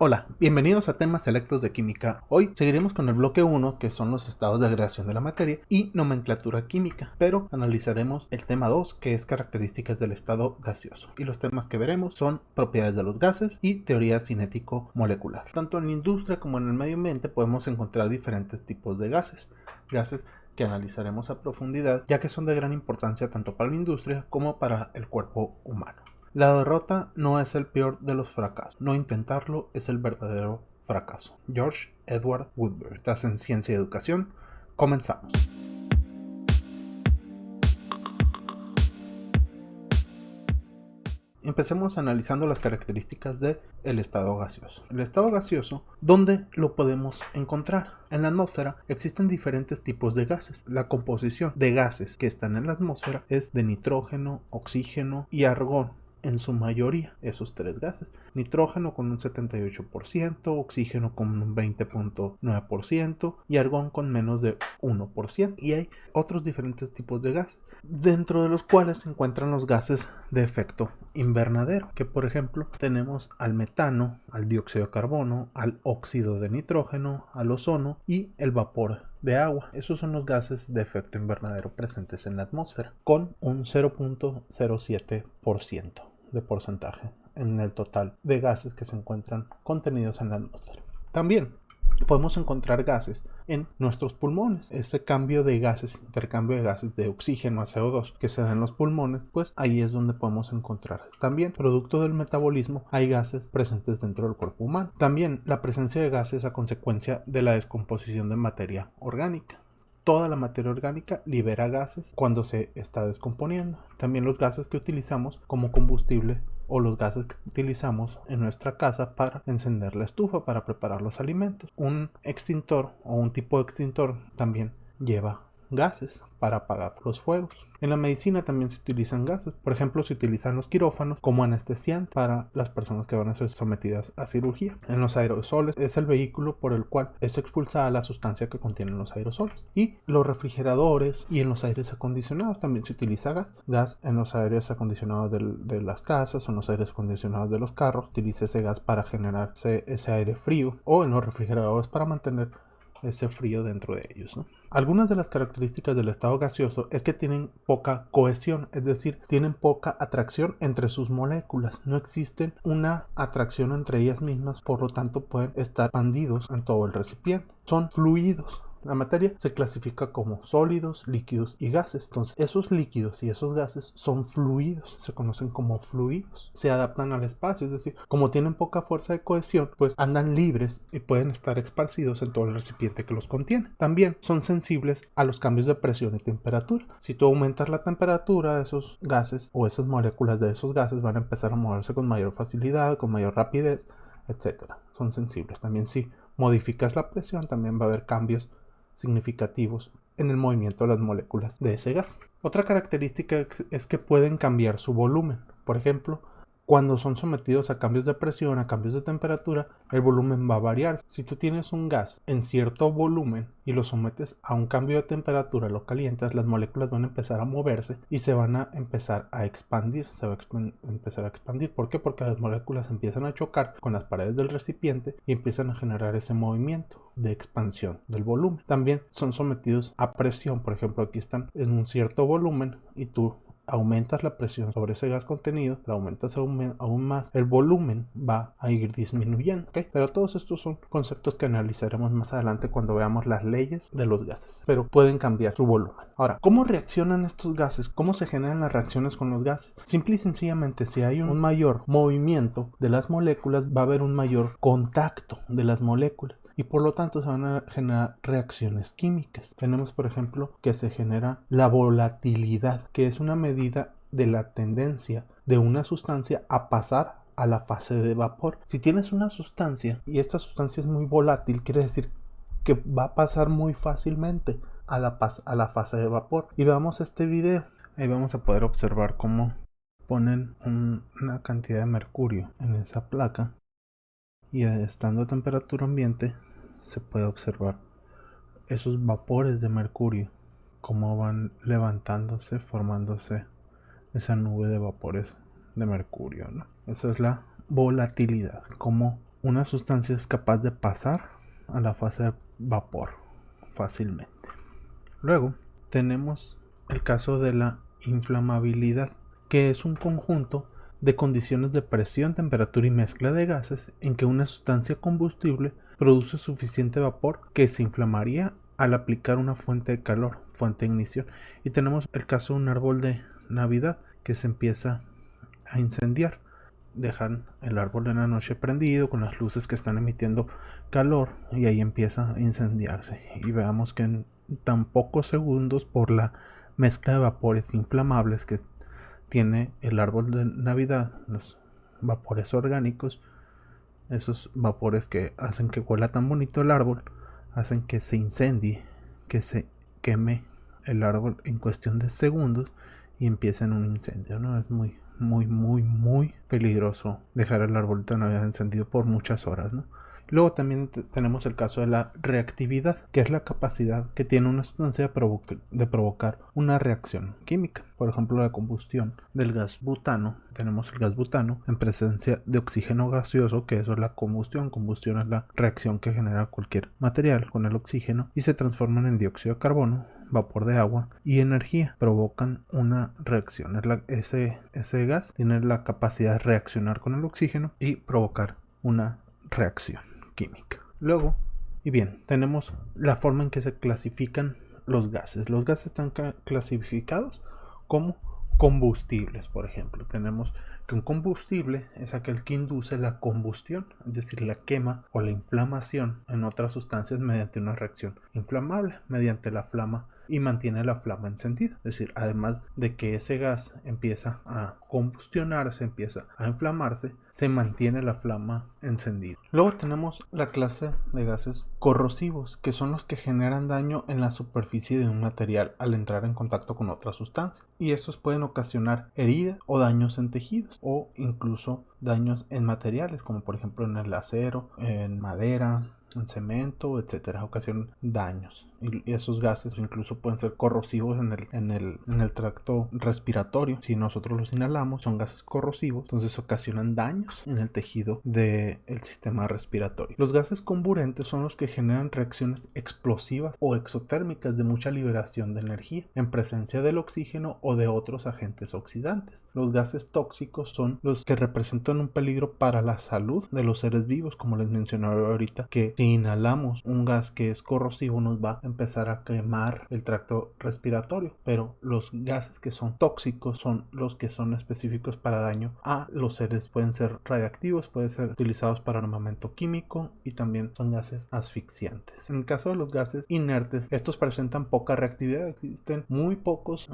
Hola, bienvenidos a temas selectos de química. Hoy seguiremos con el bloque 1, que son los estados de agregación de la materia y nomenclatura química, pero analizaremos el tema 2, que es características del estado gaseoso. Y los temas que veremos son propiedades de los gases y teoría cinético-molecular. Tanto en la industria como en el medio ambiente podemos encontrar diferentes tipos de gases que analizaremos a profundidad, ya que son de gran importancia tanto para la industria como para el cuerpo humano. La derrota no es el peor de los fracasos. No intentarlo es el verdadero fracaso. George Edward Woodberg. Estás en Ciencia y Educación. Comenzamos. Empecemos analizando las características del estado gaseoso. El estado gaseoso, ¿dónde lo podemos encontrar? En la atmósfera existen diferentes tipos de gases. La composición de gases que están en la atmósfera es de nitrógeno, oxígeno y argón. En su mayoría, esos tres gases. Nitrógeno con un 78%, oxígeno con un 20.9% y argón con menos de 1%. Y hay otros diferentes tipos de gases, dentro de los cuales se encuentran los gases de efecto invernadero, que por ejemplo tenemos al metano, al dióxido de carbono, al óxido de nitrógeno, al ozono y el vapor de agua. Esos son los gases de efecto invernadero presentes en la atmósfera, con un 0.07% de porcentaje en el total de gases que se encuentran contenidos en la atmósfera. También podemos encontrar gases en nuestros pulmones. Ese cambio de gases, intercambio de gases de oxígeno a CO2 que se da en los pulmones, pues ahí es donde podemos encontrar. También, producto del metabolismo, hay gases presentes dentro del cuerpo humano. También la presencia de gases a consecuencia de la descomposición de materia orgánica. Toda la materia orgánica libera gases cuando se está descomponiendo. También los gases que utilizamos como combustible o los gases que utilizamos en nuestra casa para encender la estufa, para preparar los alimentos. Un extintor o un tipo de extintor también lleva gases para apagar los fuegos. En la medicina también se utilizan gases. Por ejemplo, se utilizan los quirófanos como anestesiante para las personas que van a ser sometidas a cirugía. En los aerosoles es el vehículo por el cual es expulsada la sustancia que contienen los aerosoles. Y los refrigeradores y en los aires acondicionados también se utiliza gas. Gas en los aires acondicionados de las casas, en los aires acondicionados de los carros. Utiliza ese gas para generar ese aire frío, o en los refrigeradores para mantener ese frío dentro de ellos, ¿no? Algunas de las características del estado gaseoso es que tienen poca cohesión, es decir, tienen poca atracción entre sus moléculas. No existe una atracción entre ellas mismas, por lo tanto pueden estar expandidos en todo el recipiente. Son fluidos. La materia se clasifica como sólidos, líquidos y gases. Entonces, esos líquidos y esos gases son fluidos, se conocen como fluidos. Se adaptan al espacio, es decir, como tienen poca fuerza de cohesión, pues andan libres y pueden estar esparcidos en todo el recipiente que los contiene. También son sensibles a los cambios de presión y temperatura. Si tú aumentas la temperatura de esos gases o esas moléculas de esos gases van a empezar a moverse con mayor facilidad, con mayor rapidez, etc. Son sensibles. También si modificas la presión, también va a haber cambios significativos en el movimiento de las moléculas de ese gas. Otra característica es que pueden cambiar su volumen. Por ejemplo, cuando son sometidos a cambios de presión, a cambios de temperatura, el volumen va a variar. Si tú tienes un gas en cierto volumen y lo sometes a un cambio de temperatura, lo calientas, las moléculas van a empezar a moverse y se van a empezar a expandir. Se va a empezar a expandir. ¿Por qué? Porque las moléculas empiezan a chocar con las paredes del recipiente y empiezan a generar ese movimiento de expansión del volumen. También son sometidos a presión. Por ejemplo, aquí están en un cierto volumen y tú aumentas la presión sobre ese gas contenido, la aumentas aún más, el volumen va a ir disminuyendo, ¿okay? Pero todos estos son conceptos que analizaremos más adelante cuando veamos las leyes de los gases, pero pueden cambiar su volumen. Ahora, ¿cómo reaccionan estos gases? ¿Cómo se generan las reacciones con los gases? Simple y sencillamente, si hay un mayor movimiento de las moléculas, va a haber un mayor contacto de las moléculas. Y por lo tanto se van a generar reacciones químicas. Tenemos, por ejemplo, que se genera la volatilidad, que es una medida de la tendencia de una sustancia a pasar a la fase de vapor. Si tienes una sustancia y esta sustancia es muy volátil, quiere decir que va a pasar muy fácilmente a la fase de vapor. Y veamos este video. Ahí vamos a poder observar cómo ponen una cantidad de mercurio en esa placa. Y estando a temperatura ambiente se puede observar esos vapores de mercurio, cómo van levantándose, formándose esa nube de vapores de mercurio, ¿no? Esa es la volatilidad, cómo una sustancia es capaz de pasar a la fase de vapor fácilmente. Luego tenemos el caso de la inflamabilidad, que es un conjunto de condiciones de presión, temperatura y mezcla de gases en que una sustancia combustible produce suficiente vapor que se inflamaría al aplicar una fuente de calor, fuente de ignición. Y tenemos el caso de un árbol de Navidad que se empieza a incendiar. Dejan el árbol en la noche prendido con las luces que están emitiendo calor y ahí empieza a incendiarse. Y veamos que en tan pocos segundos, por la mezcla de vapores inflamables que tiene el árbol de Navidad, los vapores orgánicos, esos vapores que hacen que huela tan bonito el árbol, hacen que se incendie, que se queme el árbol en cuestión de segundos y empieza en un incendio, ¿no? Es muy peligroso dejar el árbol de Navidad encendido por muchas horas, ¿no? Luego también tenemos el caso de la reactividad, que es la capacidad que tiene una sustancia de provocar una reacción química. Por ejemplo, la combustión del gas butano. Tenemos el gas butano en presencia de oxígeno gaseoso, que eso es la combustión. Combustión es la reacción que genera cualquier material con el oxígeno y se transforman en dióxido de carbono, vapor de agua y energía. Provocan una reacción. Ese gas tiene la capacidad de reaccionar con el oxígeno y provocar una reacción química. Luego, y bien, tenemos la forma en que se clasifican los gases. Los gases están clasificados como combustibles, por ejemplo. Tenemos que un combustible es aquel que induce la combustión, es decir, la quema o la inflamación en otras sustancias mediante una reacción inflamable, mediante la flama, y mantiene la flama encendida. Es decir, además de que ese gas empieza a combustionarse, empieza a inflamarse, se mantiene la flama encendida. Luego tenemos la clase de gases corrosivos, que son los que generan daño en la superficie de un material al entrar en contacto con otra sustancia. Y estos pueden ocasionar heridas o daños en tejidos, o incluso daños en materiales, como por ejemplo en el acero, en madera, en cemento, etcétera. Ocasionan daños. Y esos gases incluso pueden ser corrosivos en el tracto respiratorio. Si nosotros los inhalamos, son gases corrosivos, entonces ocasionan daños en el tejido del sistema respiratorio. Los gases comburentes son los que generan reacciones explosivas o exotérmicas de mucha liberación de energía en presencia del oxígeno o de otros agentes oxidantes. Los gases tóxicos son los que representan un peligro para la salud de los seres vivos, como les mencionaba ahorita, que si inhalamos un gas que es corrosivo nos va a empezar a quemar el tracto respiratorio, pero los gases que son tóxicos son los que son específicos para daño a los seres. Pueden ser radiactivos, pueden ser utilizados para armamento químico y también son gases asfixiantes. En el caso de los gases inertes, estos presentan poca reactividad. Existen muy pocos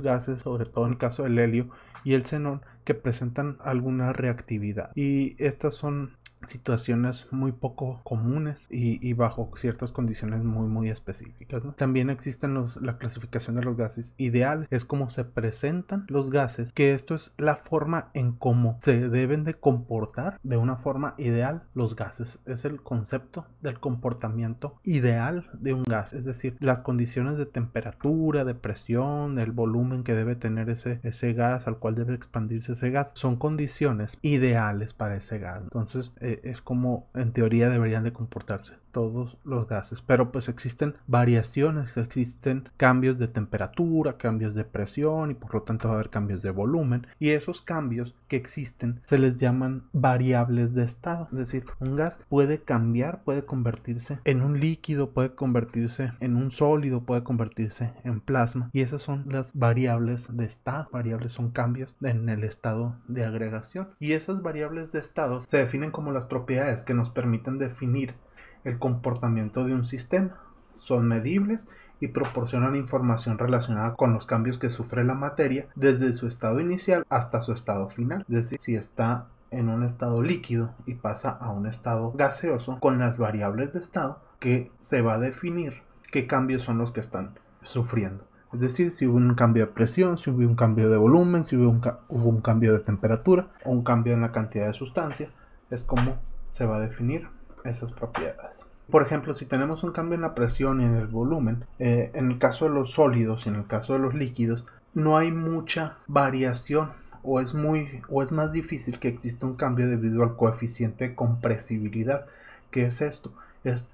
gases, sobre todo en el caso del helio y el xenón, que presentan alguna reactividad, y estas son situaciones muy poco comunes y bajo ciertas condiciones muy específicas, ¿no? También existen la clasificación de los gases ideales, es como se presentan los gases, que esto es la forma en cómo se deben de comportar de una forma ideal los gases. Es el concepto del comportamiento ideal de un gas, es decir, las condiciones de temperatura, de presión, del volumen que debe tener ese gas, al cual debe expandirse ese gas, son condiciones ideales para ese gas. Entonces es como en teoría deberían de comportarse todos los gases, pero pues existen variaciones, existen cambios de temperatura, cambios de presión, y por lo tanto va a haber cambios de volumen, y esos cambios que existen se les llaman variables de estado. Es decir, un gas puede cambiar, puede convertirse en un líquido, puede convertirse en un sólido, puede convertirse en plasma, y esas son las variables de estado. Variables son cambios en el estado de agregación, y esas variables de estado se definen como las propiedades que nos permiten definir el comportamiento de un sistema. Son medibles y proporcionan información relacionada con los cambios que sufre la materia desde su estado inicial hasta su estado final. Es decir, si está en un estado líquido y pasa a un estado gaseoso, con las variables de estado que se va a definir qué cambios son los que están sufriendo. Es decir, si hubo un cambio de presión, si hubo un cambio de volumen, si hubo un cambio de temperatura o un cambio en la cantidad de sustancia, es como se va a definir esas propiedades. Por ejemplo, si tenemos un cambio en la presión y en el volumen, en el caso de los sólidos y en el caso de los líquidos, no hay mucha variación o es más difícil que exista un cambio debido al coeficiente de compresibilidad. ¿Qué es esto? Es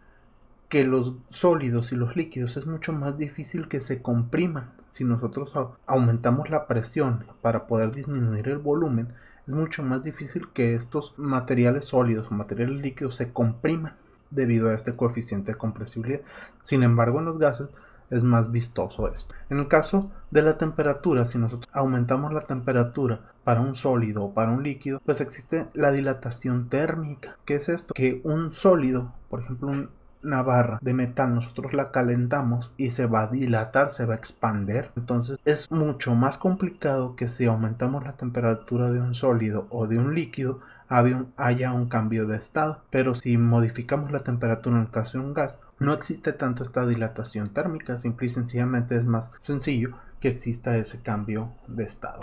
que los sólidos y los líquidos es mucho más difícil que se compriman. Si nosotros aumentamos la presión para poder disminuir el volumen, es mucho más difícil que estos materiales sólidos o materiales líquidos se compriman debido a este coeficiente de compresibilidad. Sin embargo, en los gases es más vistoso esto. En el caso de la temperatura, si nosotros aumentamos la temperatura para un sólido o para un líquido, pues existe la dilatación térmica. ¿Qué es esto? Que un sólido, por ejemplo una barra de metal, nosotros la calentamos y se va a dilatar, se va a expander. Entonces es mucho más complicado que si aumentamos la temperatura de un sólido o de un líquido haya un cambio de estado. Pero si modificamos la temperatura en el caso de un gas, no existe tanto esta dilatación térmica. Simple y sencillamente es más sencillo que exista ese cambio de estado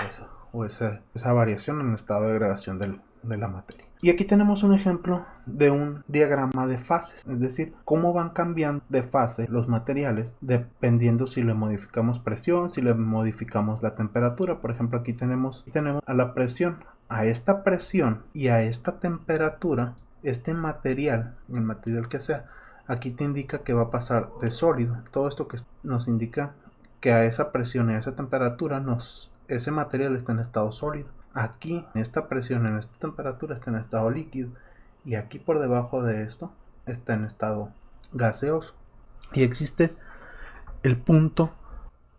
o esa variación en el estado de degradación de la materia. Y aquí tenemos un ejemplo de un diagrama de fases, es decir, cómo van cambiando de fase los materiales dependiendo si le modificamos presión, si le modificamos la temperatura. Por ejemplo, aquí tenemos a la presión. A esta presión y a esta temperatura, este material, el material que sea, aquí te indica que va a pasar de sólido. Todo esto que nos indica que a esa presión y a esa temperatura ese material está en estado sólido. Aquí, en esta presión, en esta temperatura, está en estado líquido. Y aquí por debajo de esto está en estado gaseoso. Y existe el punto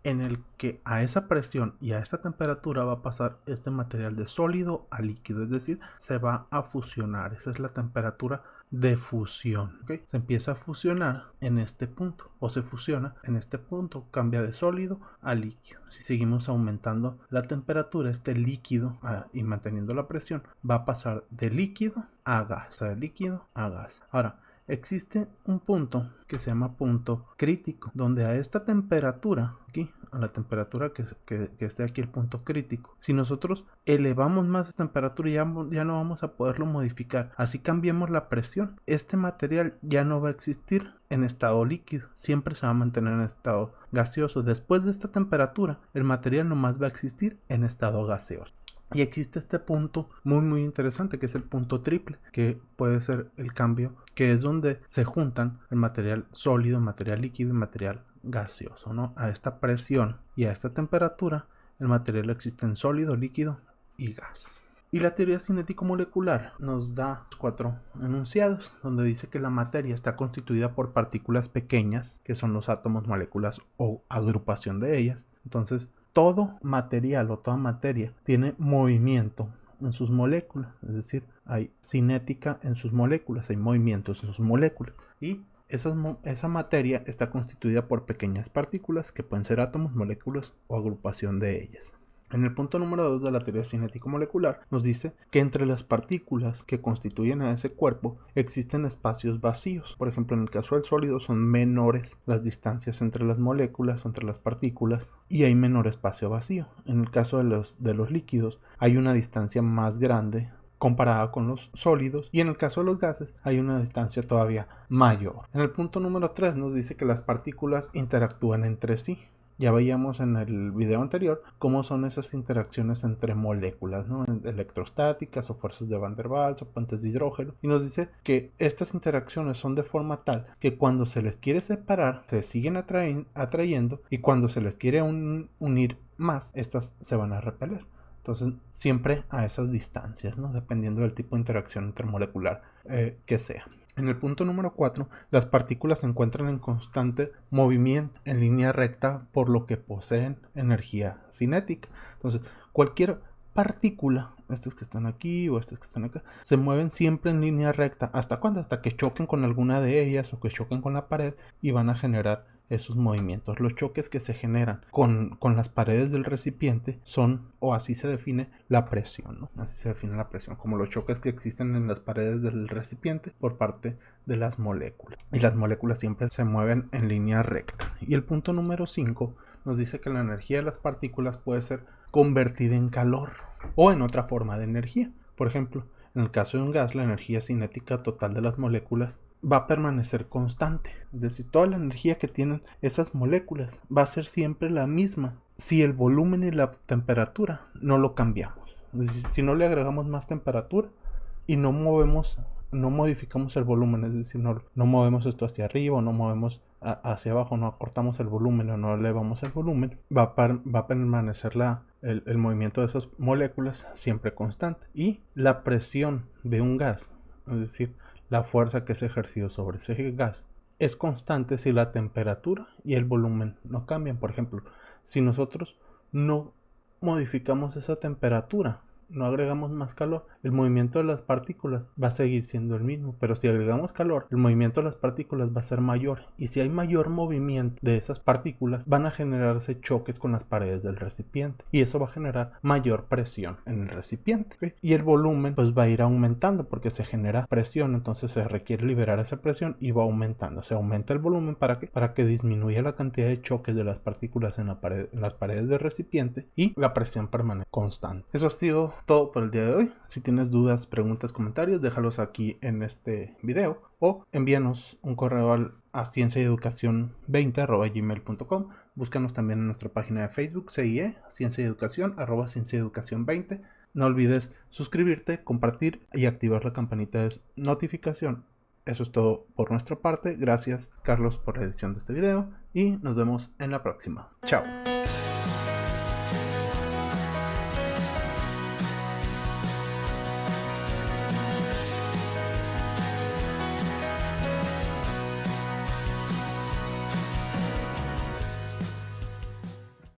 en el que a esa presión y a esa temperatura va a pasar este material de sólido a líquido. Es decir, se va a fusionar. Esa es la temperatura de fusión. ¿Okay? Se empieza a fusionar en este punto o se fusiona en este punto, cambia de sólido a líquido. Si seguimos aumentando la temperatura, este líquido y manteniendo la presión va a pasar de líquido a gas, de líquido a gas. Ahora, existe un punto que se llama punto crítico, donde a esta temperatura, aquí, a la temperatura que esté aquí el punto crítico, si nosotros elevamos más la temperatura ya no vamos a poderlo modificar. Así cambiemos la presión, este material ya no va a existir en estado líquido, siempre se va a mantener en estado gaseoso. Después de esta temperatura, el material nomás va a existir en estado gaseoso. Y existe este punto muy interesante, que es el punto triple, que puede ser el cambio, que es donde se juntan el material sólido, material líquido y material gaseoso, ¿no? A esta presión y a esta temperatura, el material existe en sólido, líquido y gas. Y la teoría cinético-molecular nos da 4 enunciados, donde dice que la materia está constituida por partículas pequeñas, que son los átomos, moléculas o agrupación de ellas. Entonces, todo material o toda materia tiene movimiento en sus moléculas, es decir, hay cinética en sus moléculas, hay movimientos en sus moléculas, y esa materia está constituida por pequeñas partículas que pueden ser átomos, moléculas o agrupación de ellas. En el punto número 2 de la teoría cinético-molecular nos dice que entre las partículas que constituyen a ese cuerpo existen espacios vacíos. Por ejemplo, en el caso del sólido son menores las distancias entre las moléculas o entre las partículas y hay menor espacio vacío. En el caso de los líquidos hay una distancia más grande comparada con los sólidos, y en el caso de los gases hay una distancia todavía mayor. En el punto número 3 nos dice que las partículas interactúan entre sí. Ya veíamos en el video anterior cómo son esas interacciones entre moléculas, ¿no? Electrostáticas o fuerzas de Van der Waals o puentes de hidrógeno. Y nos dice que estas interacciones son de forma tal que cuando se les quiere separar, se siguen atrayendo, y cuando se les quiere unir más, estas se van a repeler. Entonces, siempre a esas distancias, ¿no? Dependiendo del tipo de interacción intermolecular que sea. En el punto número 4, las partículas se encuentran en constante movimiento en línea recta, por lo que poseen energía cinética. Entonces, cualquier partícula, estas que están aquí o estas que están acá, se mueven siempre en línea recta. ¿Hasta cuándo? Hasta que choquen con alguna de ellas o que choquen con la pared y van a generar esos movimientos. Los choques que se generan con las paredes del recipiente son, o así se define la presión, ¿no? Así se define la presión, como los choques que existen en las paredes del recipiente por parte de las moléculas. Y las moléculas siempre se mueven en línea recta. Y el punto número 5 nos dice que la energía de las partículas puede ser convertida en calor o en otra forma de energía. Por ejemplo, en el caso de un gas, la energía cinética total de las moléculas va a permanecer constante. Es decir, toda la energía que tienen esas moléculas va a ser siempre la misma si el volumen y la temperatura no lo cambiamos. Es decir, si no le agregamos más temperatura y no modificamos el volumen, es decir, no movemos esto hacia arriba, o no movemos hacia abajo, no acortamos el volumen o no elevamos el volumen, va a permanecer el movimiento de esas moléculas siempre constante. Y la presión de un gas, es decir, la fuerza que es ejercida sobre ese gas, es constante si la temperatura y el volumen no cambian. Por ejemplo, si nosotros no modificamos esa temperatura, no agregamos más calor, el movimiento de las partículas va a seguir siendo el mismo, pero si agregamos calor, el movimiento de las partículas va a ser mayor, y si hay mayor movimiento de esas partículas, van a generarse choques con las paredes del recipiente, y eso va a generar mayor presión en el recipiente, ¿okay? Y el volumen pues va a ir aumentando porque se genera presión, entonces se requiere liberar esa presión y va aumentando, se aumenta el volumen para que disminuya la cantidad de choques de las partículas en las paredes del recipiente, y la presión permanece constante. Eso ha sido todo por el día de hoy. Si tienes dudas, preguntas, comentarios, déjalos aquí en este video, o envíanos un correo a cienciaeducacion20@gmail.com. Búscanos también en nuestra página de Facebook, CIE, Ciencia y Educación, @cienciaeducacion20. No olvides suscribirte, compartir y activar la campanita de notificación. Eso es todo por nuestra parte. Gracias, Carlos, por la edición de este video, y nos vemos en la próxima. Chao.